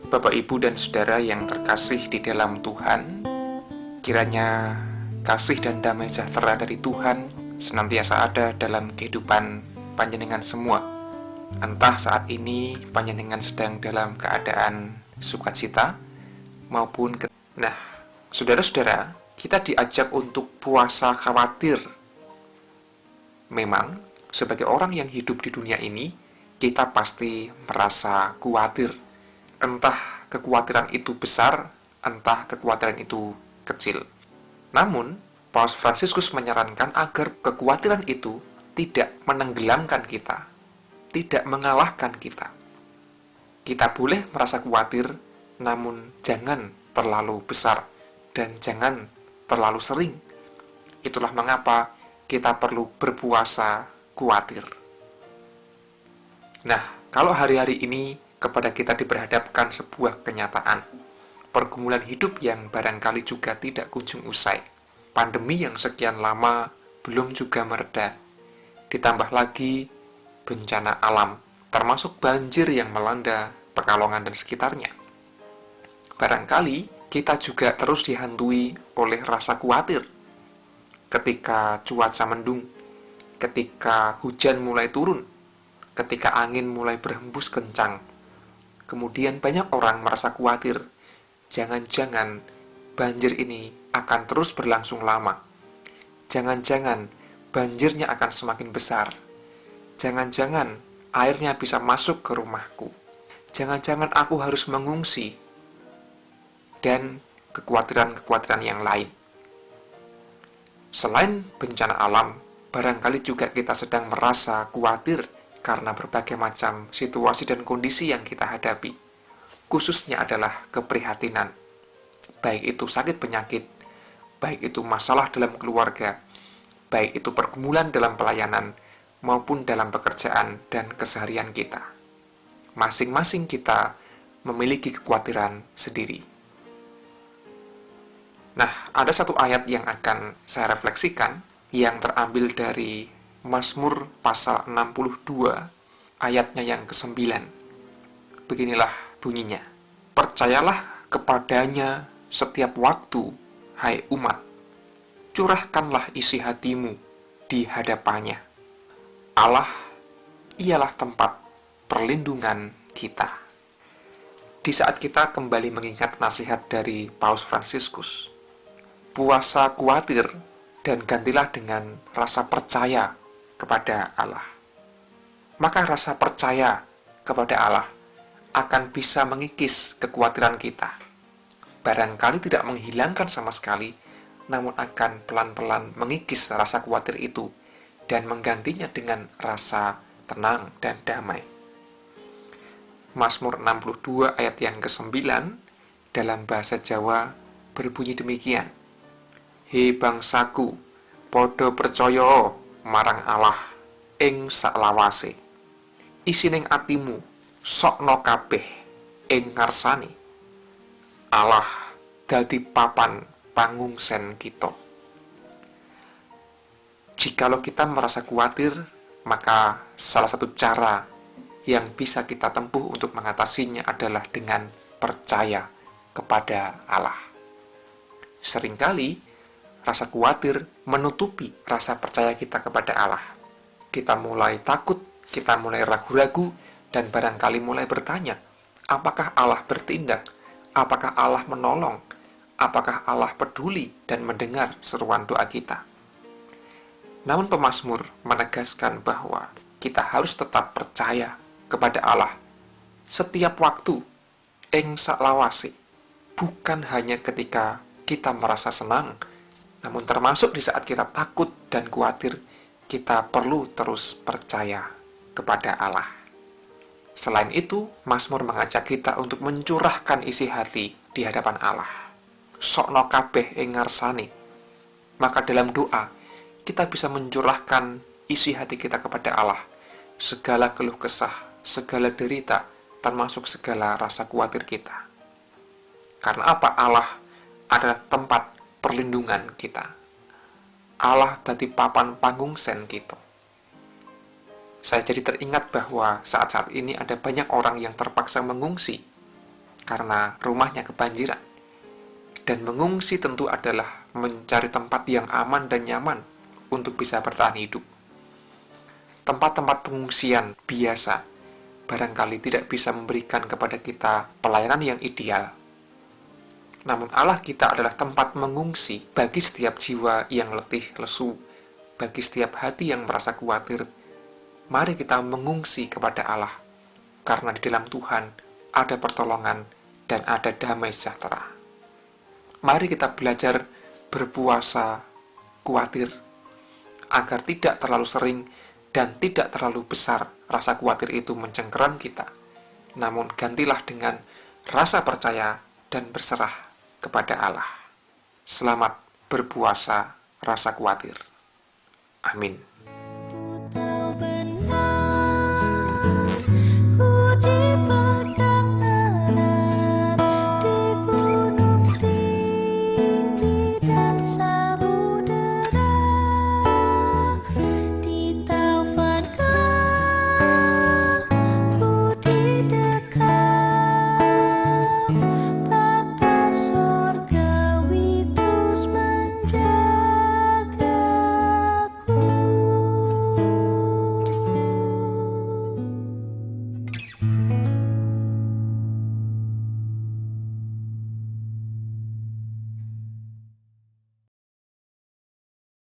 Bapak, Ibu, dan Saudara yang terkasih di dalam Tuhan, kiranya kasih dan damai sejahtera dari Tuhan senantiasa ada dalam kehidupan panjenengan semua. Entah saat ini panjenengan sedang dalam keadaan sukacita maupun Nah, saudara-saudara, kita diajak untuk puasa khawatir. Memang, sebagai orang yang hidup di dunia ini, kita pasti merasa khawatir. Entah kekhawatiran itu besar, entah kekhawatiran itu kecil. Namun, Paus Fransiskus menyarankan agar kekhawatiran itu tidak menenggelamkan kita, tidak mengalahkan kita. Kita boleh merasa khawatir, namun jangan terlalu besar dan jangan terlalu sering. Itulah mengapa kita perlu berpuasa khawatir. Nah, kalau hari-hari ini kepada kita diperhadapkan sebuah kenyataan, pergumulan hidup yang barangkali juga tidak kunjung usai, pandemi yang sekian lama belum juga mereda, ditambah lagi bencana alam, termasuk banjir yang melanda Pekalongan dan sekitarnya. Barangkali kita juga terus dihantui oleh rasa khawatir ketika cuaca mendung, ketika hujan mulai turun, ketika angin mulai berhembus kencang. Kemudian banyak orang merasa khawatir, jangan-jangan banjir ini akan terus berlangsung lama. Jangan-jangan banjirnya akan semakin besar. Jangan-jangan airnya bisa masuk ke rumahku. Jangan-jangan aku harus mengungsi. Dan kekhawatiran-kekhawatiran yang lain. Selain bencana alam, barangkali juga kita sedang merasa khawatir karena berbagai macam situasi dan kondisi yang kita hadapi. Khususnya adalah keprihatinan. Baik itu sakit penyakit, baik itu masalah dalam keluarga, baik itu pergumulan dalam pelayanan, maupun dalam pekerjaan dan keseharian kita. Masing-masing kita memiliki kekhawatiran sendiri. Nah, ada satu ayat yang akan saya refleksikan, yang terambil dari Mazmur pasal 62, ayatnya yang ke-9. Beginilah bunyinya. Percayalah kepadanya setiap waktu, hai umat. Curahkanlah isi hatimu di hadapannya. Allah, ialah tempat perlindungan kita. Di saat kita kembali mengingat nasihat dari Paus Fransiskus, puasa khawatir dan gantilah dengan rasa percaya kepada Allah. Maka rasa percaya kepada Allah akan bisa mengikis kekhawatiran kita. Barangkali tidak menghilangkan sama sekali, namun akan pelan-pelan mengikis rasa khawatir itu dan menggantinya dengan rasa tenang dan damai. Mazmur 62 ayat yang ke-9 dalam bahasa Jawa berbunyi demikian. He bangsaku, podo percaya marang Allah ing saklawase. Isining atimu sokno kabeh ing ngarsane. Allah dadi papan pangungsen kita. Jikalau kita merasa khawatir, maka salah satu cara yang bisa kita tempuh untuk mengatasinya adalah dengan percaya kepada Allah. Seringkali rasa khawatir menutupi rasa percaya kita kepada Allah. Kita mulai takut, kita mulai ragu-ragu, dan barangkali mulai bertanya, apakah Allah bertindak? Apakah Allah menolong? Apakah Allah peduli dan mendengar seruan doa kita? Namun pemazmur menegaskan bahwa kita harus tetap percaya kepada Allah setiap waktu, ing saklawase, bukan hanya ketika kita merasa senang, namun termasuk di saat kita takut dan khawatir, kita perlu terus percaya kepada Allah. Selain itu, Mazmur mengajak kita untuk mencurahkan isi hati di hadapan Allah. Sokno kabeh ing ngarsane. Maka dalam doa, kita bisa mencurahkan isi hati kita kepada Allah. Segala keluh kesah, segala derita, termasuk segala rasa khawatir kita. Karena apa? Allah adalah tempat perlindungan kita. Allah dadi papan pangungsen kita. Saya jadi teringat bahwa saat-saat ini ada banyak orang yang terpaksa mengungsi karena rumahnya kebanjiran. Dan mengungsi tentu adalah mencari tempat yang aman dan nyaman untuk bisa bertahan hidup. Tempat-tempat pengungsian biasa barangkali tidak bisa memberikan kepada kita pelayanan yang ideal. Namun Allah kita adalah tempat mengungsi bagi setiap jiwa yang letih lesu, bagi setiap hati yang merasa khawatir. Mari kita mengungsi kepada Allah, karena di dalam Tuhan ada pertolongan dan ada damai sejahtera. Mari kita belajar berpuasa khawatir, agar tidak terlalu sering dan tidak terlalu besar rasa khawatir itu mencengkeram kita. Namun gantilah dengan rasa percaya dan berserah kepada Allah. Selamat berpuasa rasa khawatir. Amin.